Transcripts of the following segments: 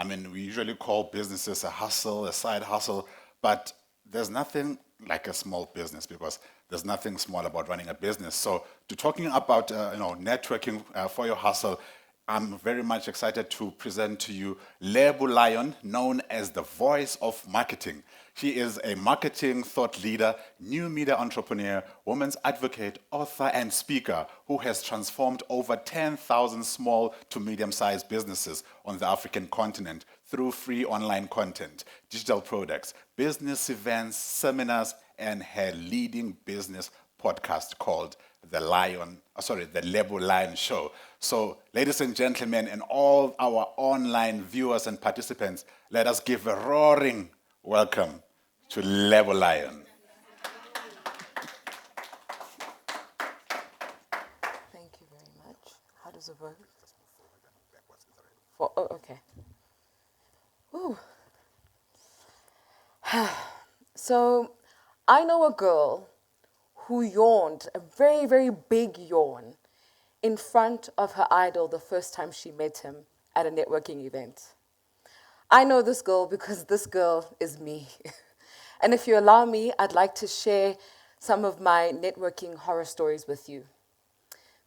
mean, we usually call businesses a hustle, a side hustle, but there's nothing like a small business because there's nothing small about running a business. So, to talking about networking for your hustle, I'm very much excited to present to you Lebo Lion, known as the voice of marketing. She is a marketing thought leader, new media entrepreneur, women's advocate, author, and speaker who has transformed over 10,000 small to medium sized businesses on the African continent through free online content, digital products, business events, seminars, and her leading business podcast called the Lebo Lion Show. So, ladies and gentlemen, and all our online viewers and participants, let us give a roaring welcome to Lebo Lion. Thank you very much. How does it work? Oh, okay. Ooh. So, I know a girl who yawned, a very, very big yawn, in front of her idol the first time she met him at a networking event. I know this girl because this girl is me. And if you allow me, I'd like to share some of my networking horror stories with you.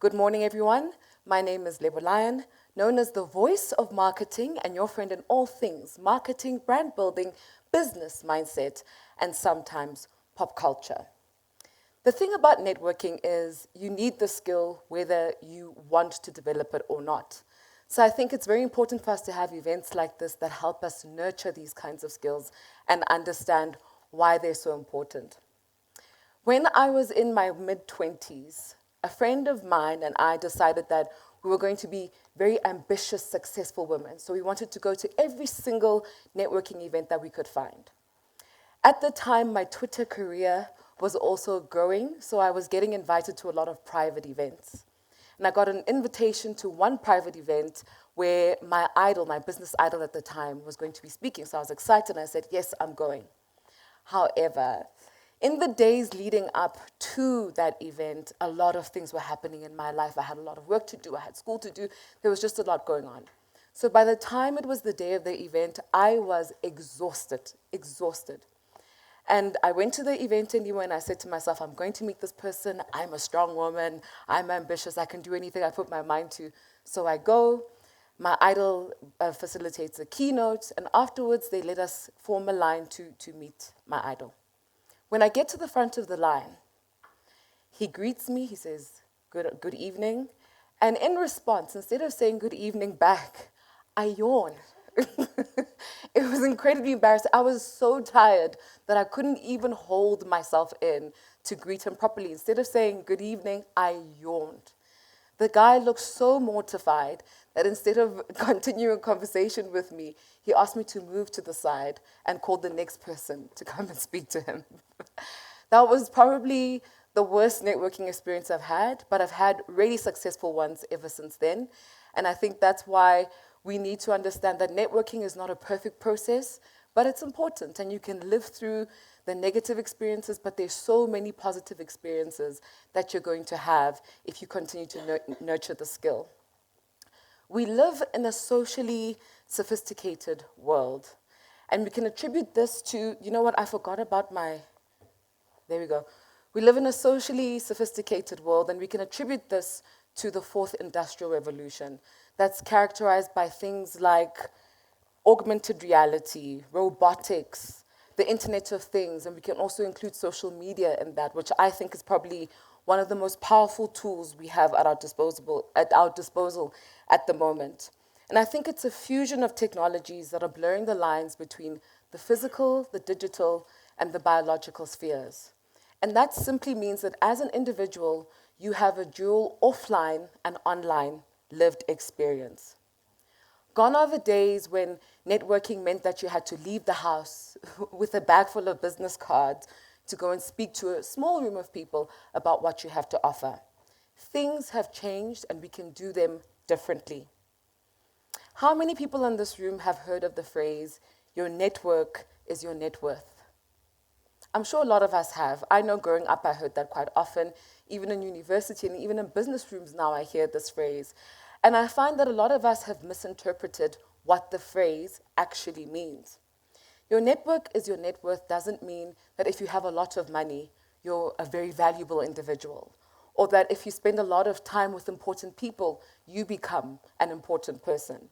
Good morning, everyone. My name is Lebo Lion, known as the voice of marketing and your friend in all things marketing, brand building, business mindset, and sometimes pop culture. The thing about networking is you need the skill whether you want to develop it or not. So I think it's very important for us to have events like this that help us nurture these kinds of skills and understand why they're so important. When I was in my mid-20s, a friend of mine and I decided that we were going to be very ambitious, successful women. So we wanted to go to every single networking event that we could find. At the time, my Twitter career was also growing, so I was getting invited to a lot of private events. And I got an invitation to one private event where my idol, my business idol at the time, was going to be speaking. So I was excited and I said, yes, I'm going. However, in the days leading up to that event, a lot of things were happening in my life. I had a lot of work to do, I had school to do, there was just a lot going on. So by the time it was the day of the event, I was exhausted. And I went to the event anyway, and I said to myself, I'm going to meet this person. I'm a strong woman. I'm ambitious. I can do anything I put my mind to. So I go. My idol facilitates a keynote, and afterwards they let us form a line to meet my idol. When I get to the front of the line, he greets me. He says, good evening. And in response, instead of saying good evening back, I yawn. It was incredibly embarrassing. I was so tired that I couldn't even hold myself in to greet him properly. Instead of saying good evening, I yawned. The guy looked so mortified that instead of continuing a conversation with me, he asked me to move to the side and called the next person to come and speak to him. That was probably the worst networking experience I've had, but I've had really successful ones ever since then. And I think that's why we need to understand that networking is not a perfect process, but it's important. And you can live through the negative experiences, but there's so many positive experiences that you're going to have if you continue to nurture the skill. We live in a socially sophisticated world. And we can attribute this to, you know what, I forgot about there we go. We live in a socially sophisticated world, and we can attribute this to the fourth industrial revolution that's characterized by things like augmented reality, robotics, the Internet of Things, and we can also include social media in that, which I think is probably one of the most powerful tools we have at our disposal at the moment. And I think it's a fusion of technologies that are blurring the lines between the physical, the digital, and the biological spheres. And that simply means that as an individual, you have a dual offline and online lived experience. Gone are the days when networking meant that you had to leave the house with a bag full of business cards to go and speak to a small room of people about what you have to offer. Things have changed and we can do them differently. How many people in this room have heard of the phrase, your network is your net worth? I'm sure a lot of us have. I know growing up I heard that quite often, even in university and even in business rooms now I hear this phrase. And I find that a lot of us have misinterpreted what the phrase actually means. Your network is your net worth doesn't mean that if you have a lot of money, you're a very valuable individual, or that if you spend a lot of time with important people, you become an important person.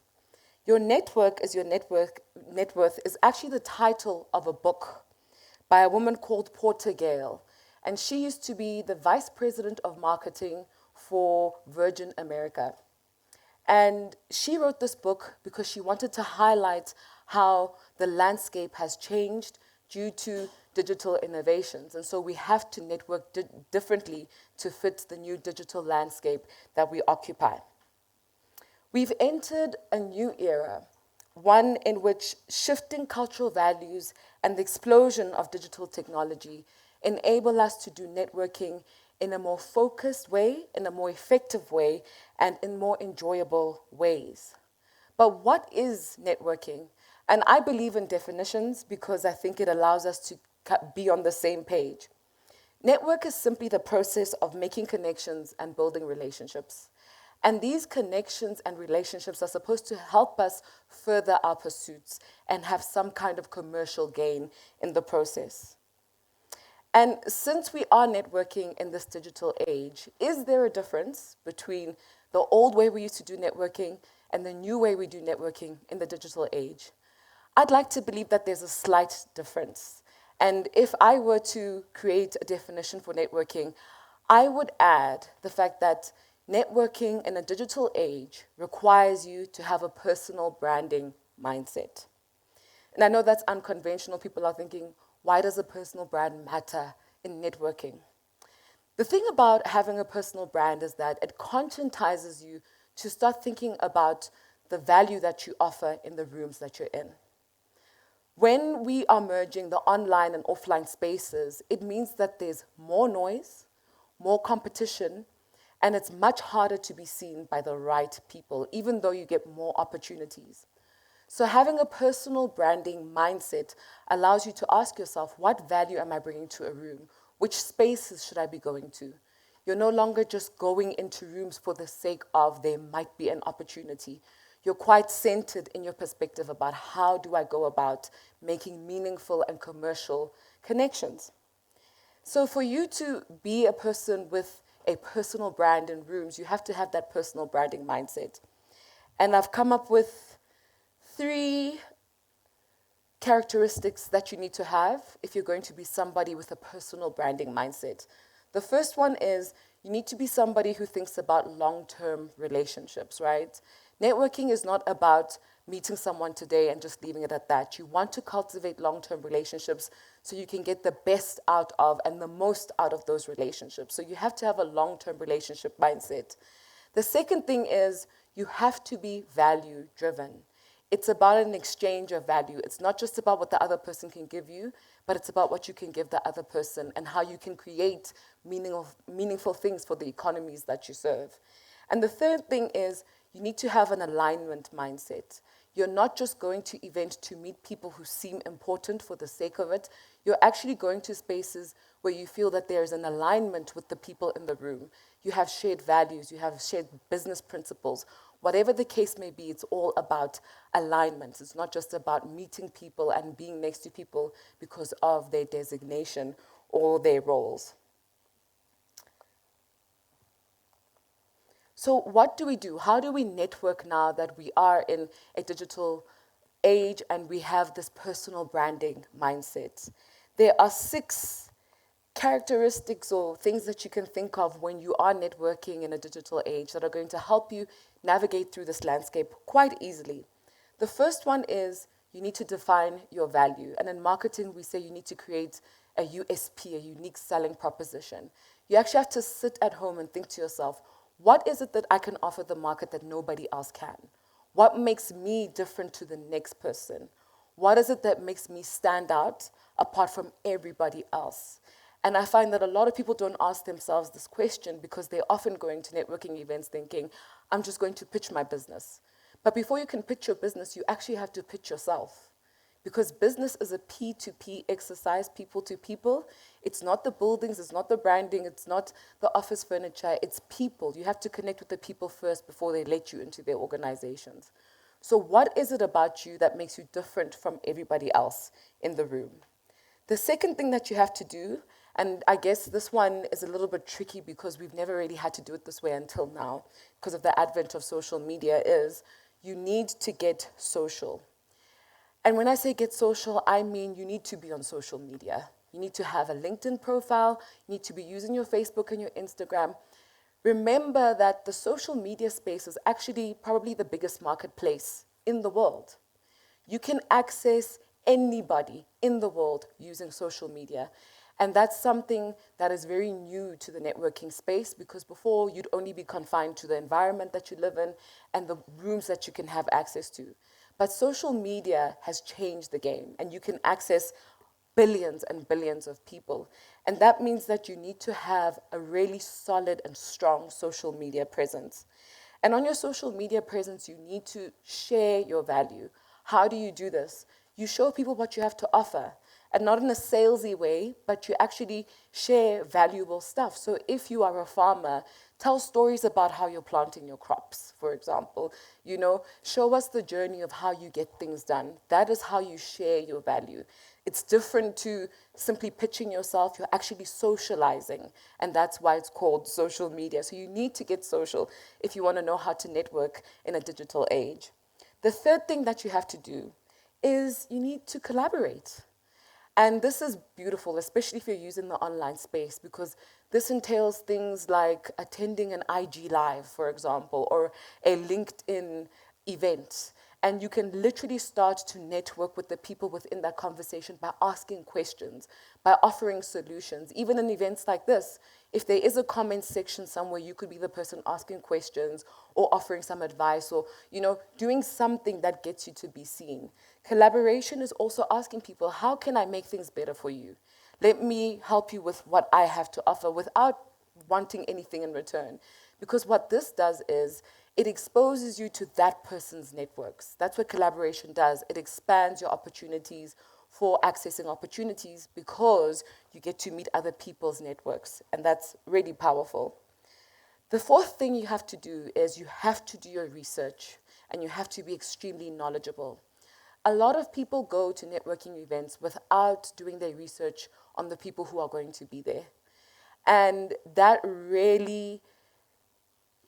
Your network is your net worth is actually the title of a book by a woman called Porter Gale. And she used to be the vice president of marketing for Virgin America. And she wrote this book because she wanted to highlight how the landscape has changed due to digital innovations. And so we have to network differently to fit the new digital landscape that we occupy. We've entered a new era, one in which shifting cultural values and the explosion of digital technology enable us to do networking in a more focused way, in a more effective way, and in more enjoyable ways. But what is networking? And I believe in definitions because I think it allows us to be on the same page. Network is simply the process of making connections and building relationships. And these connections and relationships are supposed to help us further our pursuits and have some kind of commercial gain in the process. And since we are networking in this digital age, is there a difference between the old way we used to do networking and the new way we do networking in the digital age? I'd like to believe that there's a slight difference. And if I were to create a definition for networking, I would add the fact that networking in a digital age requires you to have a personal branding mindset. And I know that's unconventional. People are thinking, why does a personal brand matter in networking? The thing about having a personal brand is that it conscientizes you to start thinking about the value that you offer in the rooms that you're in. When we are merging the online and offline spaces, it means that there's more noise, more competition, and it's much harder to be seen by the right people, even though you get more opportunities. So having a personal branding mindset allows you to ask yourself, what value am I bringing to a room? Which spaces should I be going to? You're no longer just going into rooms for the sake of there might be an opportunity. You're quite centered in your perspective about how do I go about making meaningful and commercial connections. So for you to be a person with a personal brand in rooms, you have to have that personal branding mindset. And I've come up with 3 characteristics that you need to have if you're going to be somebody with a personal branding mindset. The first one is you need to be somebody who thinks about long-term relationships, right? Networking is not about meeting someone today and just leaving it at that. You want to cultivate long-term relationships so you can get the best out of and the most out of those relationships. So you have to have a long-term relationship mindset. The second thing is you have to be value-driven. It's about an exchange of value. It's not just about what the other person can give you, but it's about what you can give the other person and how you can create meaningful things for the economies that you serve. And the third thing is you need to have an alignment mindset. You're not just going to events to meet people who seem important for the sake of it. You're actually going to spaces where you feel that there's an alignment with the people in the room. You have shared values, you have shared business principles. Whatever the case may be, it's all about alignment. It's not just about meeting people and being next to people because of their designation or their roles. So what do we do? How do we network now that we are in a digital age and we have this personal branding mindset? There are 6 characteristics or things that you can think of when you are networking in a digital age that are going to help you navigate through this landscape quite easily. The first one is you need to define your value. And in marketing, we say you need to create a USP, a unique selling proposition. You actually have to sit at home and think to yourself, what is it that I can offer the market that nobody else can? What makes me different to the next person? What is it that makes me stand out apart from everybody else? And I find that a lot of people don't ask themselves this question because they're often going to networking events thinking, I'm just going to pitch my business. But before you can pitch your business, you actually have to pitch yourself. Because business is a P2P exercise, people to people. It's not the buildings, it's not the branding, it's not the office furniture, it's people. You have to connect with the people first before they let you into their organizations. So what is it about you that makes you different from everybody else in the room? The second thing that you have to do, and I guess this one is a little bit tricky because we've never really had to do it this way until now because of the advent of social media, is you need to get social. And when I say get social, I mean you need to be on social media. You need to have a LinkedIn profile. You need to be using your Facebook and your Instagram. Remember that the social media space is actually probably the biggest marketplace in the world. You can access anybody in the world using social media. And that's something that is very new to the networking space, because before you'd only be confined to the environment that you live in and the rooms that you can have access to. But social media has changed the game, and you can access billions and billions of people. And that means that you need to have a really solid and strong social media presence. And on your social media presence, you need to share your value. How do you do this? You show people what you have to offer, and not in a salesy way, but you actually share valuable stuff. So if you are a farmer, tell stories about how you're planting your crops, for example. You know, show us the journey of how you get things done. That is how you share your value. It's different to simply pitching yourself. You're actually socializing, and that's why it's called social media. So you need to get social if you want to know how to network in a digital age. The third thing that you have to do is you need to collaborate. And this is beautiful, especially if you're using the online space, because this entails things like attending an IG Live, for example, or a LinkedIn event. And you can literally start to network with the people within that conversation by asking questions, by offering solutions. Even in events like this, if there is a comment section somewhere, you could be the person asking questions or offering some advice, or, you know, doing something that gets you to be seen. Collaboration is also asking people, how can I make things better for you? Let me help you with what I have to offer without wanting anything in return. Because what this does is it exposes you to that person's networks. That's what collaboration does. It expands your opportunities for accessing opportunities because you get to meet other people's networks. And that's really powerful. The fourth thing you have to do is you have to do your research, and you have to be extremely knowledgeable. A lot of people go to networking events without doing their research on the people who are going to be there. And that really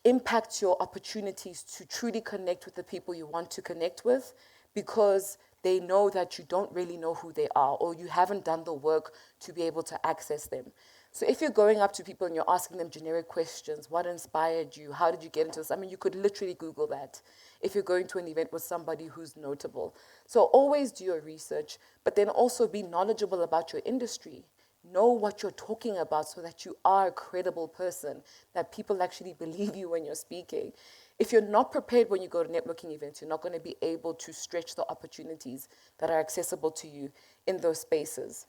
impacts your opportunities to truly connect with the people you want to connect with, because they know that you don't really know who they are, or you haven't done the work to be able to access them. So if you're going up to people and you're asking them generic questions, what inspired you? How did you get into this? I mean, you could literally Google that if you're going to an event with somebody who's notable. So always do your research, but then also be knowledgeable about your industry. Know what you're talking about so that you are a credible person, that people actually believe you when you're speaking. If you're not prepared when you go to networking events, you're not going to be able to stretch the opportunities that are accessible to you in those spaces.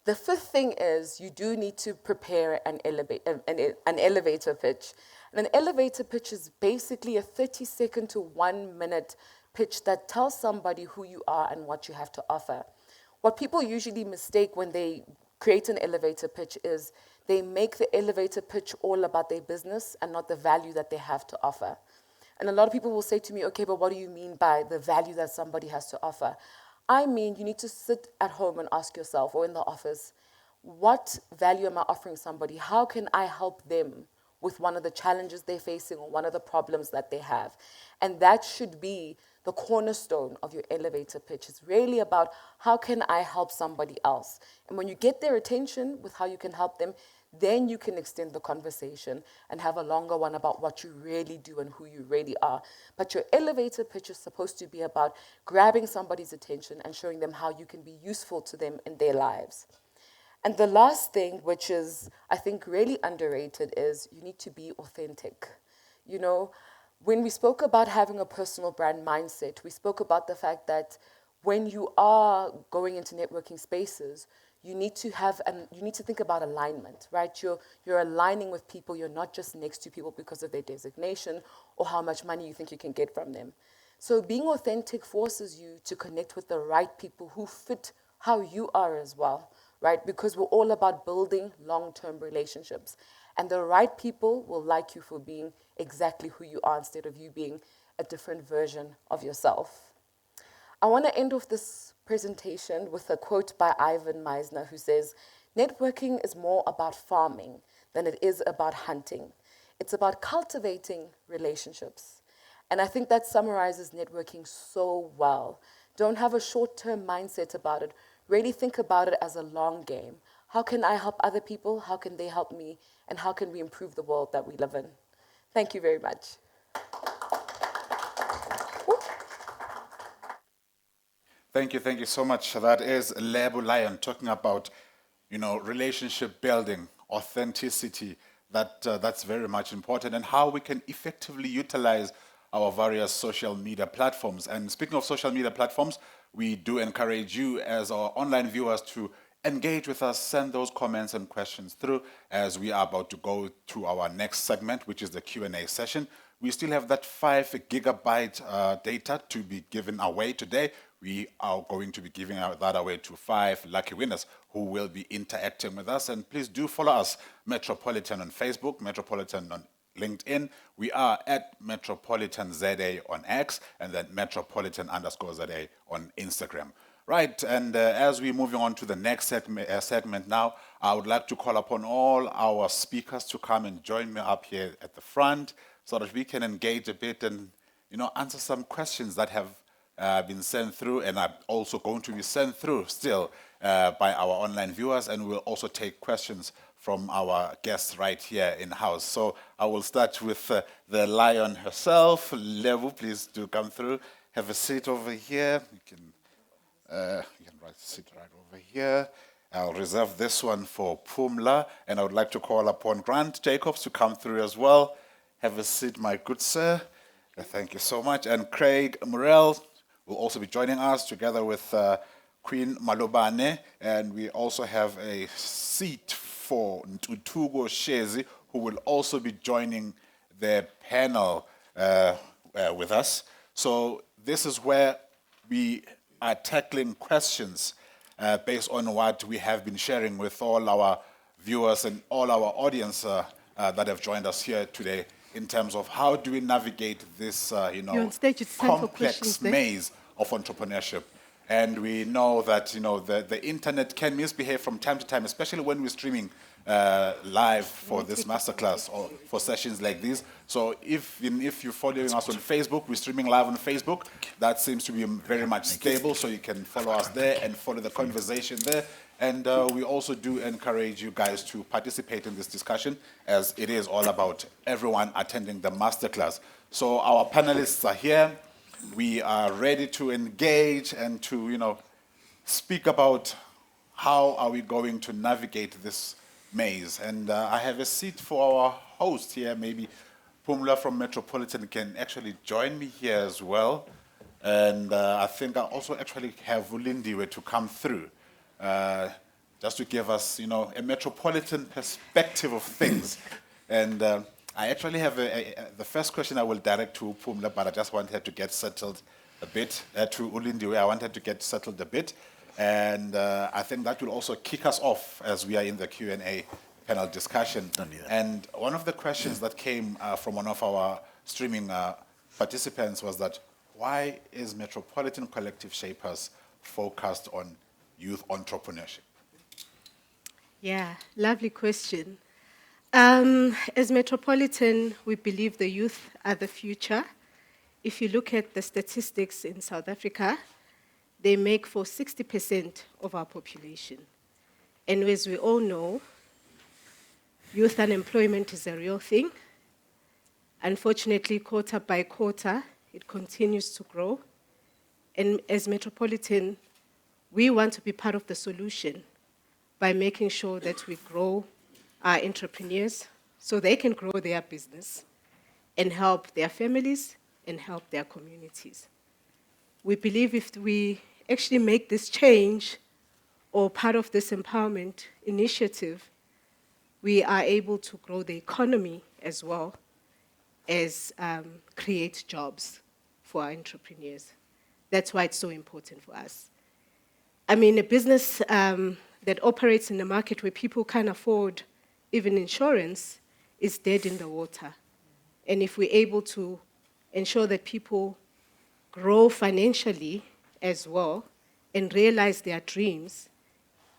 The fifth thing is you do need to prepare an elevator pitch. And an elevator pitch is basically a 30-second to 1-minute pitch that tells somebody who you are and what you have to offer. What people usually mistake when they create an elevator pitch is they make the elevator pitch all about their business and not the value that they have to offer. And a lot of people will say to me, okay, but what do you mean by the value that somebody has to offer? I mean, you need to sit at home and ask yourself, or in the office, what value am I offering somebody? How can I help them with one of the challenges they're facing or one of the problems that they have? And that should be the cornerstone of your elevator pitch. It's really about how can I help somebody else? And when you get their attention with how you can help them, then you can extend the conversation and have a longer one about what you really do and who you really are. But your elevator pitch is supposed to be about grabbing somebody's attention and showing them how you can be useful to them in their lives. And the last thing, which is, I think, really underrated, is you need to be authentic. You know, when we spoke about having a personal brand mindset, we spoke about the fact that when you are going into networking spaces, you need to think about alignment, right? You're aligning with people. You're not just next to people because of their designation or how much money you think you can get from them. So being authentic forces you to connect with the right people who fit how you are as well, right? Because we're all about building long-term relationships. And the right people will like you for being exactly who you are instead of you being a different version of yourself. I want to end off this presentation with a quote by Ivan Meisner, who says, "Networking is more about farming than it is about hunting. It's about cultivating relationships." And I think that summarizes networking so well. Don't have a short-term mindset about it. Really think about it as a long game. How can I help other people? How can they help me? And how can we improve the world that we live in? Thank you very much. Thank you so much. That is Lebo Lion talking about, relationship building, authenticity. That's very much important, and how we can effectively utilize our various social media platforms. And speaking of social media platforms, we do encourage you as our online viewers to engage with us, send those comments and questions through as we are about to go to our next segment, which is the Q&A session. We still have that 5 gigabyte data to be given away today. We are going to be giving that away to 5 lucky winners who will be interacting with us. And please do follow us, Metropolitan on Facebook, Metropolitan on LinkedIn. We are at Metropolitan ZA on X, and then Metropolitan_ZA on Instagram. Right, and as we're moving on to the next segment now, I would like to call upon all our speakers to come and join me up here at the front so that we can engage a bit and, answer some questions that have been sent through and are also going to be sent through still by our online viewers, and we'll also take questions from our guests right here in-house. So I will start with the lion herself. Lebo, please do come through. Have a seat over here. You can sit right over here. I'll reserve this one for Pumla, and I would like to call upon Grant Jacobs to come through as well. Have a seat, my good sir. Thank you so much. And Craig Morel will also be joining us together with Queen Malobane, and we also have a seat for Ntutugo Shezi, who will also be joining the panel with us. So this is where we are tackling questions based on what we have been sharing with all our viewers and all our audience that have joined us here today in terms of how do we navigate this, You're on stage, it's time for complex questions there. maze of entrepreneurship. And we know that, the internet can misbehave from time to time, especially when we're streaming live for this masterclass or for sessions like these. So if you're following us on Facebook, we're streaming live on Facebook. That seems to be very much stable, so you can follow us there and follow the conversation there. And we also do encourage you guys to participate in this discussion, as it is all about everyone attending the masterclass. So our panelists are here. We are ready to engage and to, speak about how are we going to navigate this maze. And I have a seat for our host here. Maybe Pumla from Metropolitan can actually join me here as well. And I think I also actually have Ulindiwe to come through, just to give us, a Metropolitan perspective of things. And I actually have the first question I will direct to Pumla, but I just want her to get settled a bit, to Ulindiwe. I want her to get settled a bit. And I think that will also kick us off as we are in the Q&A panel discussion. And one of the questions that came from one of our streaming participants was that, why is Metropolitan Collective Shapers focused on youth entrepreneurship? Yeah, lovely question. As Metropolitan, we believe the youth are the future. If you look at the statistics in South Africa, they make for 60% of our population. And as we all know, youth unemployment is a real thing. Unfortunately, quarter by quarter, it continues to grow. And as Metropolitan, we want to be part of the solution by making sure that we grow our entrepreneurs so they can grow their business and help their families and help their communities. We believe if we actually make this change or part of this empowerment initiative, we are able to grow the economy as well as create jobs for our entrepreneurs. That's why it's so important for us. I mean, a business that operates in a market where people can't afford even insurance is dead in the water. And if we're able to ensure that people grow financially as well and realize their dreams,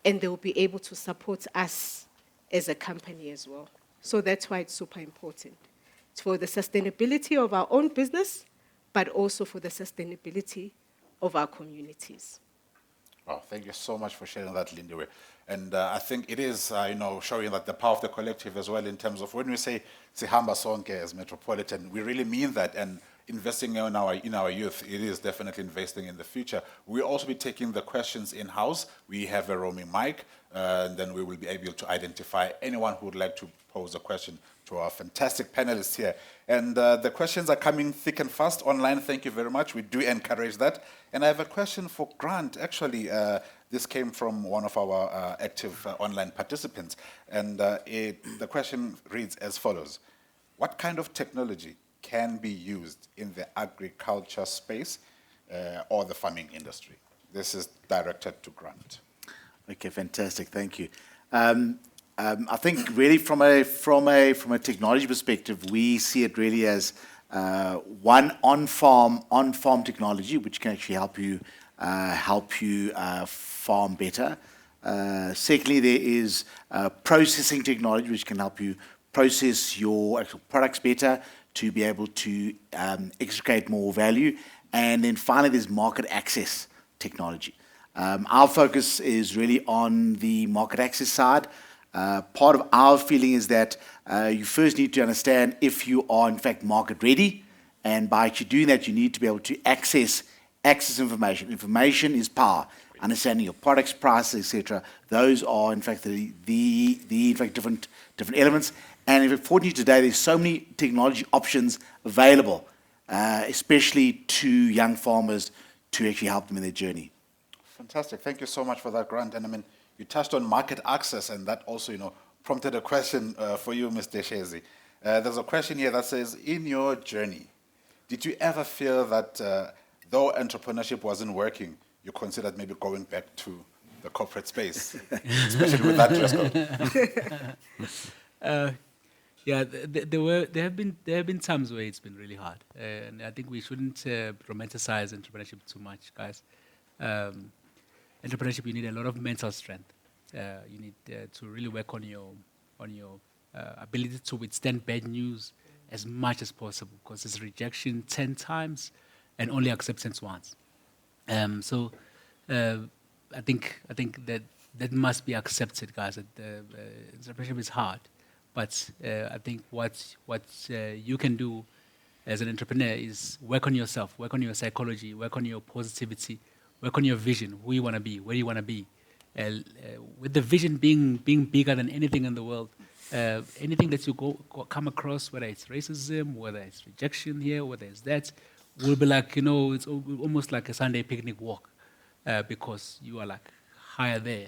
and they will be able to support us as a company as well. So that's why it's super important. It's for the sustainability of our own business, but also for the sustainability of our communities. Oh, thank you so much for sharing that, Lindiwe. And I think it is, showing that the power of the collective as well in terms of when we say Sihamba Sonke as Metropolitan, we really mean that. And investing in our youth, it is definitely investing in the future. We'll also be taking the questions in-house. We have a roaming mic, and then we will be able to identify anyone who would like to pose a question to our fantastic panelists here. And the questions are coming thick and fast online. Thank you very much. We do encourage that. And I have a question for Grant. Actually, this came from one of our active online participants. And the question reads as follows. What kind of technology can be used in the agriculture space or the farming industry? This is directed to Grant. Okay, fantastic. Thank you. I think really from a technology perspective, we see it really as one on-farm technology, which can actually help you farm better. Secondly, there is processing technology, which can help you process your actual products better to be able to extricate more value. And then finally, there's market access technology. Our focus is really on the market access side. Part of our feeling is that you first need to understand if you are in fact market ready, and by actually doing that, you need to be able to access information. Information is power. Understanding your products, prices, etc. Those are in fact the different elements. And in fact, fortunately today, there's so many technology options available, especially to young farmers, to actually help them in their journey. Fantastic. Thank you so much for that, Grant. And I mean, you touched on market access, and that also, prompted a question for you, Mr. Shezi. There's a question here that says, in your journey, did you ever feel that though entrepreneurship wasn't working, you considered maybe going back to the corporate space, especially with that dress code? Yeah, there have been times where it's been really hard, and I think we shouldn't romanticize entrepreneurship too much, guys. Entrepreneurship, you need a lot of mental strength. You need to really work on your ability to withstand bad news as much as possible, because it's rejection 10 times and only acceptance once. So I think that must be accepted, guys. That entrepreneurship is hard, but I think what you can do as an entrepreneur is work on yourself, work on your psychology, work on your positivity, work on your vision, who you want to be, where you want to be. With the vision being bigger than anything in the world, anything that you come across, whether it's racism, whether it's rejection here, whether it's that, will be like, it's almost like a Sunday picnic walk, because you are like higher there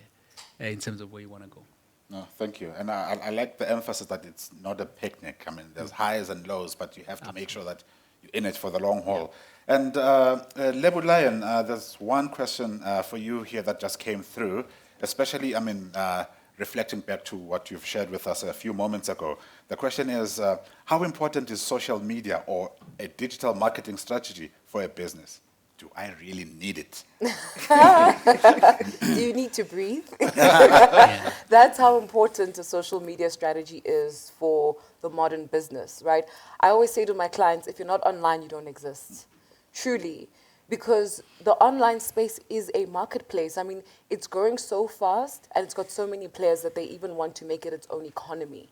in terms of where you want to go. No, thank you. And I like the emphasis that it's not a picnic. I mean, there's highs and lows, but you have to make sure that you're in it for the long haul. And Lebo Lion, there's one question for you here that just came through, especially, reflecting back to what you've shared with us a few moments ago. The question is, how important is social media or a digital marketing strategy for a business? Do I really need it? Do you need to breathe? That's how important a social media strategy is for the modern business, right? I always say to my clients, if you're not online, you don't exist. Truly. Because the online space is a marketplace. I mean, it's growing so fast, and it's got so many players that they even want to make it its own economy.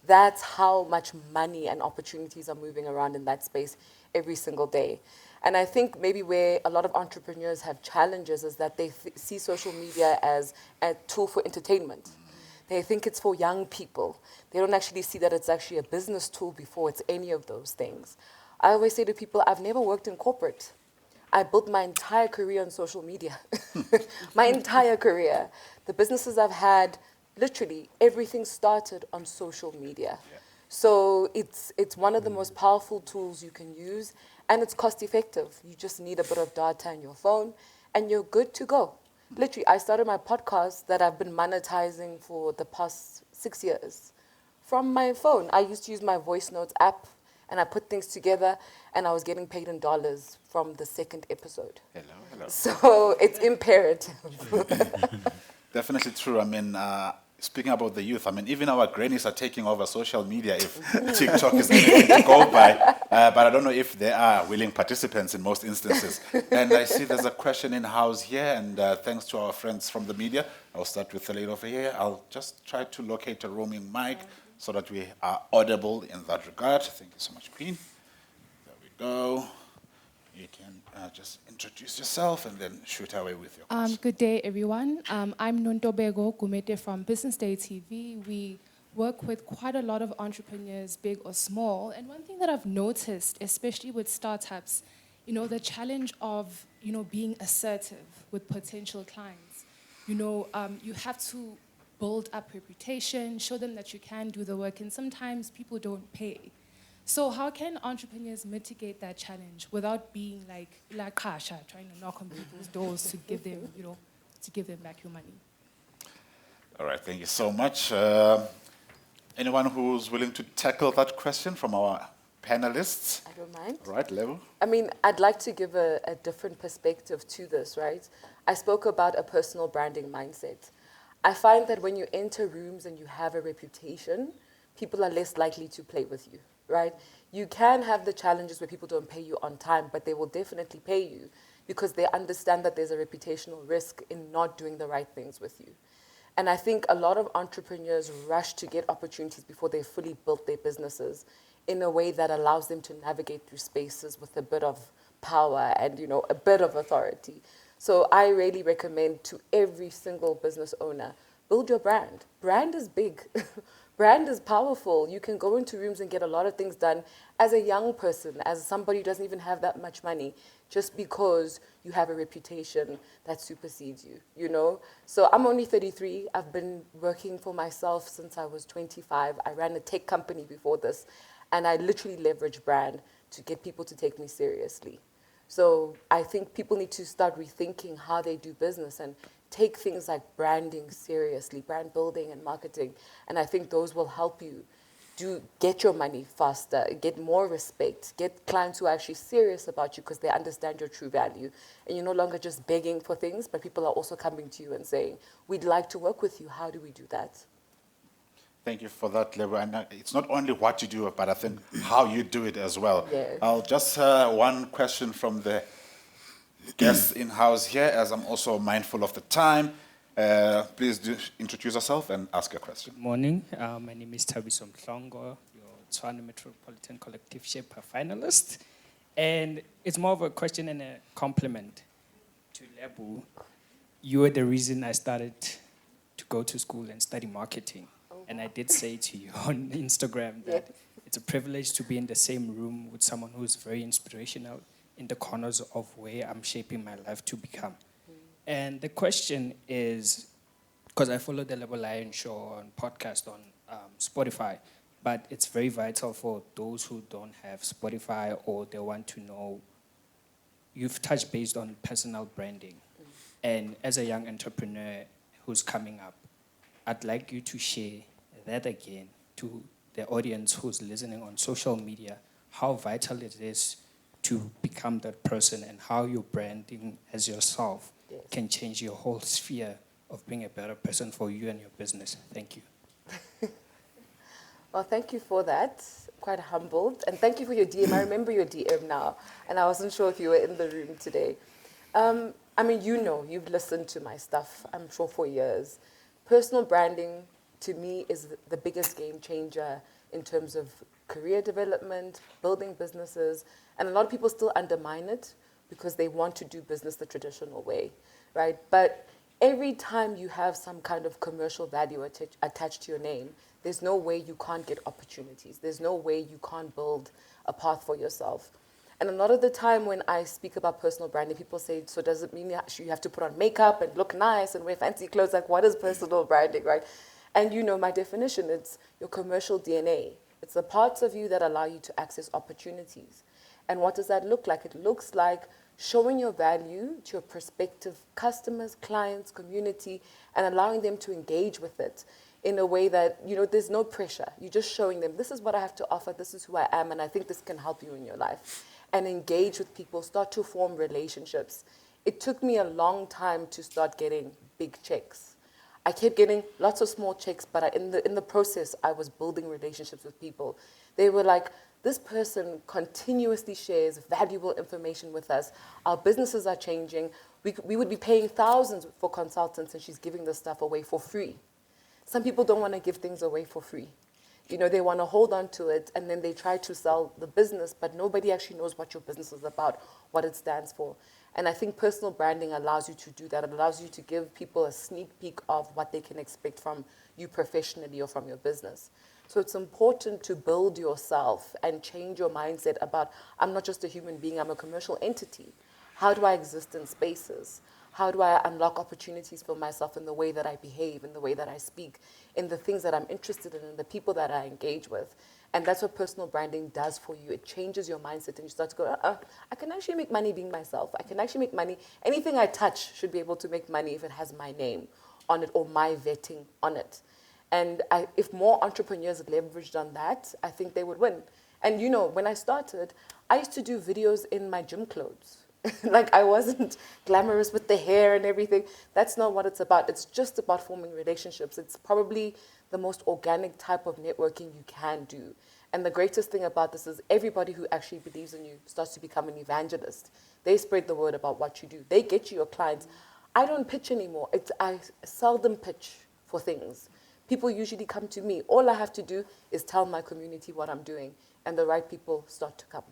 That's how much money and opportunities are moving around in that space every single day. And I think maybe where a lot of entrepreneurs have challenges is that they see social media as a tool for entertainment. They think it's for young people. They don't actually see that it's actually a business tool before it's any of those things. I always say to people, I've never worked in corporate. I built my entire career on social media. My entire career. The businesses I've had, literally, everything started on social media. Yeah. So it's one of the most powerful tools you can use, and it's cost effective. You just need a bit of data in your phone, and you're good to go. Literally, I started my podcast that I've been monetizing for the past 6 years from my phone. I used to use my voice notes app, and I put things together, and I was getting paid in dollars from the second episode. Hello. So it's imperative. Definitely true. I mean, speaking about the youth, I mean, even our grannies are taking over social media if TikTok is anything to go by. But I don't know if they are willing participants in most instances. And I see there's a question in house here, and thanks to our friends from the media, I'll start with the lady over here. I'll just try to locate a roaming mic so that we are audible in that regard. Thank you so much, Queen. There we go. You can just introduce yourself and then shoot away with your question. Good day, everyone. I'm Nontobego Gumete from Business Day TV. We work with quite a lot of entrepreneurs, big or small. And one thing that I've noticed, especially with startups, the challenge of, being assertive with potential clients. You have to build up reputation, show them that you can do the work, and sometimes people don't pay. So how can entrepreneurs mitigate that challenge without being like La Kasha, trying to knock on people's doors to give them, to give them back your money? All right, thank you so much. Anyone who's willing to tackle that question from our panelists? I don't mind. All right, Lebo. I mean, I'd like to give a different perspective to this, right? I spoke about a personal branding mindset. I find that when you enter rooms and you have a reputation, people are less likely to play with you, right? You can have the challenges where people don't pay you on time, but they will definitely pay you because they understand that there's a reputational risk in not doing the right things with you. And I think a lot of entrepreneurs rush to get opportunities before they've fully built their businesses in a way that allows them to navigate through spaces with a bit of power and, a bit of authority. So I really recommend to every single business owner, build your brand. Brand is big. Brand is powerful. You can go into rooms and get a lot of things done as a young person, as somebody who doesn't even have that much money, just because you have a reputation that supersedes you, So I'm only 33. I've been working for myself since I was 25. I ran a tech company before this, and I literally leverage brand to get people to take me seriously. So I think people need to start rethinking how they do business and take things like branding seriously, brand building and marketing. And I think those will help you get your money faster, get more respect, get clients who are actually serious about you because they understand your true value. And you're no longer just begging for things, but people are also coming to you and saying, we'd like to work with you. How do we do that? Thank you for that, Lebo. And it's not only what you do, but I think how you do it as well. Yes. I'll just one question from the guests in-house here, as I'm also mindful of the time. Please do introduce yourself and ask a question. Good morning. My name is Tabiso Mhlongo, your Tshwane Metropolitan Collective Shaper finalist. And it's more of a question and a compliment to Lebo. You were the reason I started to go to school and study marketing. And I did say to you on Instagram that it's a privilege to be in the same room with someone who's very inspirational in the corners of where I'm shaping my life to become. And the question is, because I follow the Lebo Lion Show on podcast on Spotify, but it's very vital for those who don't have Spotify or they want to know, you've touched based on personal branding. And as a young entrepreneur who's coming up, I'd like you to share that again to the audience who's listening on social media, how vital it is to become that person and how your branding as yourself can change your whole sphere of being a better person for you and your business. Thank you. Well, thank you for that. Quite humbled. And thank you for your DM. I remember your DM now, and I wasn't sure if you were in the room today. I mean, you've listened to my stuff, I'm sure, for years. Personal branding, to me, is the biggest game changer in terms of career development, building businesses, and a lot of people still undermine it because they want to do business the traditional way, right? But every time you have some kind of commercial value attached to your name, there's no way you can't get opportunities. There's no way you can't build a path for yourself. And a lot of the time when I speak about personal branding, people say, so does it mean you have to put on makeup and look nice and wear fancy clothes? Like, what is personal branding, right? And my definition, it's your commercial DNA. It's the parts of you that allow you to access opportunities. And what does that look like? It looks like showing your value to your prospective customers, clients, community, and allowing them to engage with it in a way that, you know, there's no pressure. You're just showing them, this is what I have to offer, this is who I am, and I think this can help you in your life. And engage with people, start to form relationships. It took me a long time to start getting big checks. I kept getting lots of small checks, but in the process, I was building relationships with people. They were like, this person continuously shares valuable information with us. Our businesses are changing. We would be paying thousands for consultants, and she's giving this stuff away for free. Some people don't want to give things away for free. You know, they want to hold on to it, and then they try to sell the business, but nobody actually knows what your business is about, what it stands for. And I think personal branding allows you to do that. It allows you to give people a sneak peek of what they can expect from you professionally or from your business. So it's important to build yourself and change your mindset about, I'm not just a human being, I'm a commercial entity. How do I exist in spaces? How do I unlock opportunities for myself in the way that I behave, in the way that I speak, in the things that I'm interested in the people that I engage with? And that's what personal branding does for you. It changes your mindset, and you start to go, I can actually make money being myself. I can actually make money. Anything I touch should be able to make money if it has my name on it or my vetting on it. And if more entrepreneurs leveraged on that, I think they would win. And you know, when I started, I used to do videos in my gym clothes. Like, I wasn't glamorous with the hair and everything. That's not what it's about. It's just about forming relationships. It's probably the most organic type of networking you can do. And the greatest thing about this is everybody who actually believes in you starts to become an evangelist. They spread the word about what you do. They get you your clients. I don't pitch anymore. I seldom pitch for things. People usually come to me. All I have to do is tell my community what I'm doing, and the right people start to come.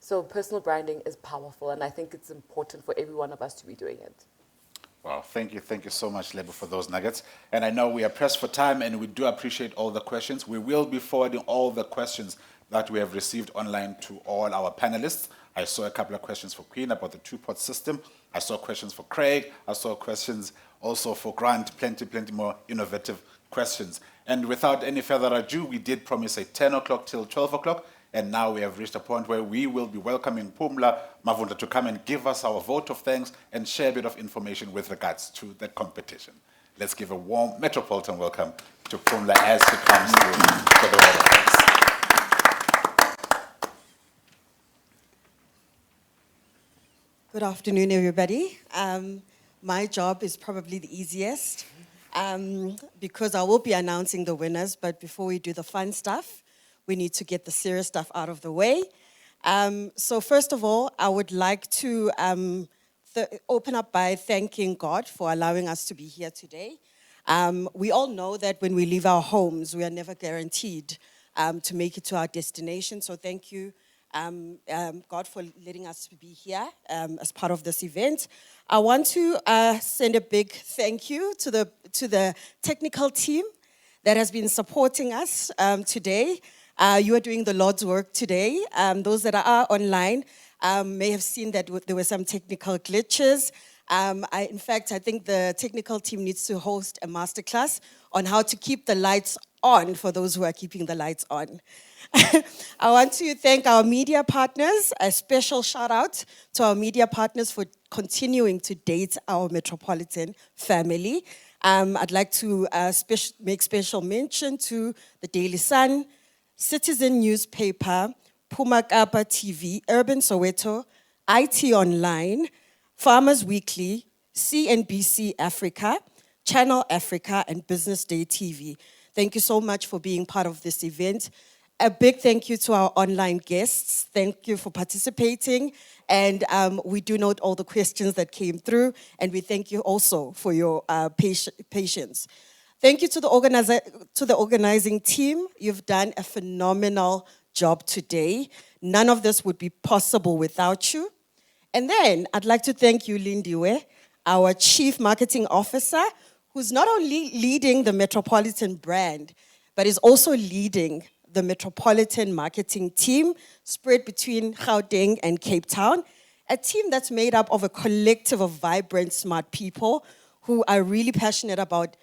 So personal branding is powerful, and I think it's important for every one of us to be doing it. Well, thank you so much, Lebo, for those nuggets. And I know we are pressed for time, and we do appreciate all the questions. We will be forwarding all the questions that we have received online to all our panelists. I saw a couple of questions for Queen about the two-pot system. I saw questions for Craig. I saw questions also for Grant, plenty more innovative questions. And without any further ado, we did promise a 10 o'clock till 12 o'clock. And now we have reached a point where we will be welcoming Phumla Mavunda to come and give us our vote of thanks and share a bit of information with regards to the competition. Let's give a warm Metropolitan welcome to Phumla as she comes through for the word of thanks. Good afternoon, everybody. My job is probably the easiest because I will be announcing the winners, but before we do the fun stuff, we need to get the serious stuff out of the way. So first of all, I would like to open up by thanking God for allowing us to be here today. We all know that when we leave our homes, we are never guaranteed to make it to our destination. So thank you, God, for letting us to be here as part of this event. I want to send a big thank you to the technical team that has been supporting us today. You are doing the Lord's work today. Those that are online may have seen that there were some technical glitches. In fact, I think the technical team needs to host a masterclass on how to keep the lights on for those who are keeping the lights on. I want to thank our media partners. A special shout out to our media partners for continuing to date our Metropolitan family. I'd like to make special mention to the Daily Sun, Citizen Newspaper, Puma Kapa TV, Urban Soweto, IT Online, Farmers Weekly, CNBC Africa, Channel Africa, and Business Day TV. Thank you so much for being part of this event. A big thank you to our online guests. Thank you for participating. And we do note all the questions that came through, and we thank you also for your patience. Thank you to the organizing team. You've done a phenomenal job today. None of this would be possible without you. And then I'd like to thank you, Lindiwe, our Chief Marketing Officer, who's not only leading the Metropolitan brand, but is also leading the Metropolitan marketing team spread between Gauteng and Cape Town, a team that's made up of a collective of vibrant, smart people who are really passionate about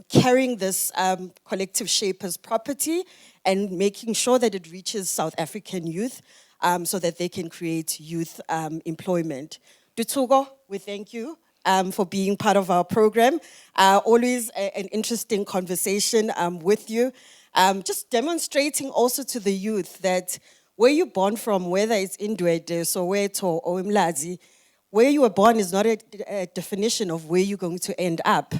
carrying this Collective Shapers property and making sure that it reaches South African youth so that they can create youth employment. Dutugo, we thank you. for being part of our program. Always an interesting conversation with you. Just demonstrating also to the youth that where you're born from, whether it's Indwede, Soweto, or Imlazi, where you were born is not a definition of where you're going to end up.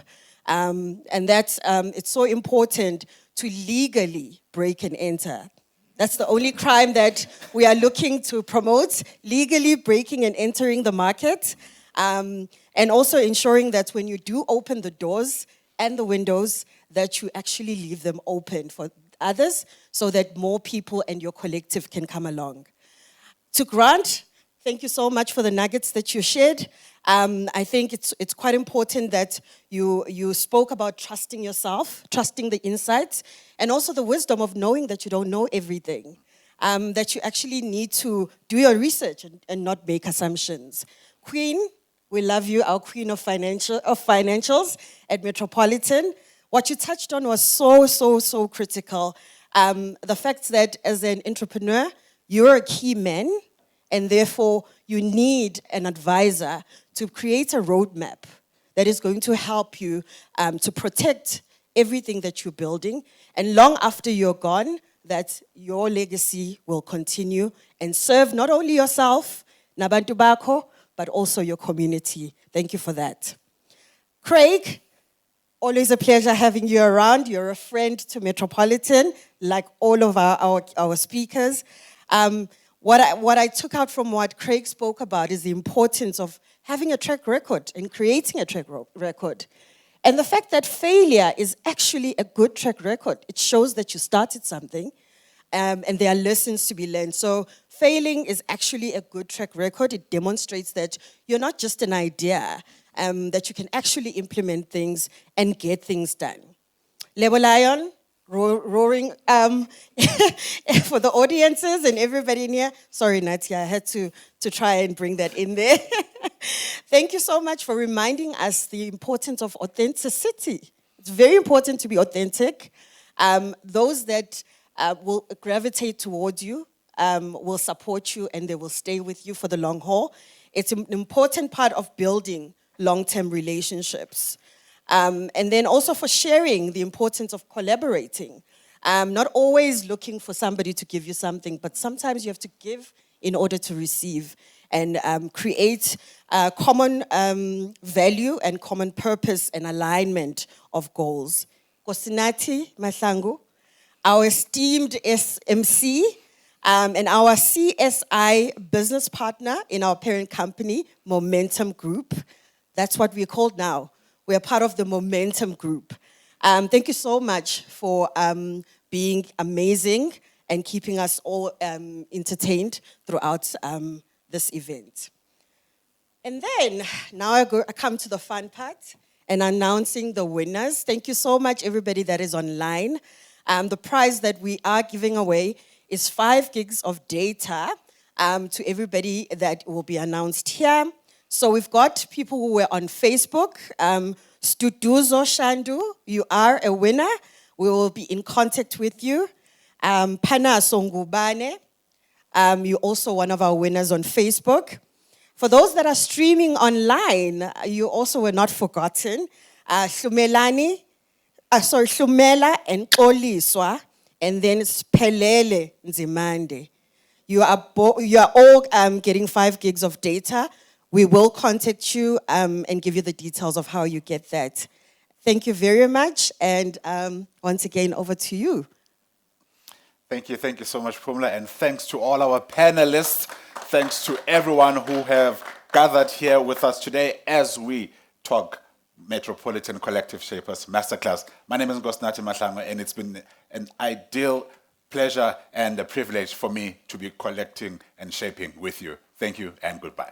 And that's, it's so important to legally break and enter. That's the only crime that we are looking to promote, legally breaking and entering the market. And also ensuring that when you do open the doors and the windows, that you actually leave them open for others so that more people and your collective can come along. To Grant, thank you so much for the nuggets that you shared. I think it's quite important that you spoke about trusting yourself, trusting the insights, and also the wisdom of knowing that you don't know everything, that you actually need to do your research and not make assumptions. Queen, we love you, our queen of financials at Metropolitan. What you touched on was so critical. The fact that as an entrepreneur, you're a key man, and therefore you need an advisor to create a roadmap that is going to help you to protect everything that you're building. And long after you're gone, that your legacy will continue and serve not only yourself, nabantu bakho, but also your community. Thank you for that. Craig, always a pleasure having you around. You're a friend to Metropolitan, like all of our speakers. What I took out from what Craig spoke about is the importance of having a track record and creating a track record. And the fact that failure is actually a good track record. It shows that you started something, and there are lessons to be learned. So failing is actually a good track record. It demonstrates that you're not just an idea, that you can actually implement things and get things done. Lebo Lion, roaring for the audiences and everybody in here. Sorry, Natia, I had to try and bring that in there. Thank you so much for reminding us the importance of authenticity. It's very important to be authentic. Those that will gravitate towards you will support you and they will stay with you for the long haul. It's an important part of building long-term relationships. And then also for sharing the importance of collaborating. Not always looking for somebody to give you something, but sometimes you have to give in order to receive and create common value and common purpose and alignment of goals. Kosinati Mahlangu, our esteemed SMC, and our CSI business partner in our parent company, Momentum Group. That's what we're called now. We're part of the Momentum Group. Thank you so much for being amazing and keeping us all entertained throughout this event. And then, now I come to the fun part and announcing the winners. Thank you so much, everybody that is online. The prize that we are giving away is 5 gigs of data to everybody that will be announced here. So we've got people who were on Facebook. Studuzo Shandu, you are a winner. We will be in contact with you. Pana Songubane, you're also one of our winners on Facebook. For those that are streaming online, you also were not forgotten. Shumela and Oliswa, and then Spelele Nzimande. You are all getting 5 gigs of data. We will contact you and give you the details of how you get that. Thank you very much, and once again, over to you. Thank you so much, Pumla, and thanks to all our panelists. Thanks to everyone who have gathered here with us today as we talk Metropolitan Collective Shapers Masterclass. My name is Ngosinathi Mahlangu, and it's been an ideal pleasure and a privilege for me to be collecting and shaping with you. Thank you and goodbye.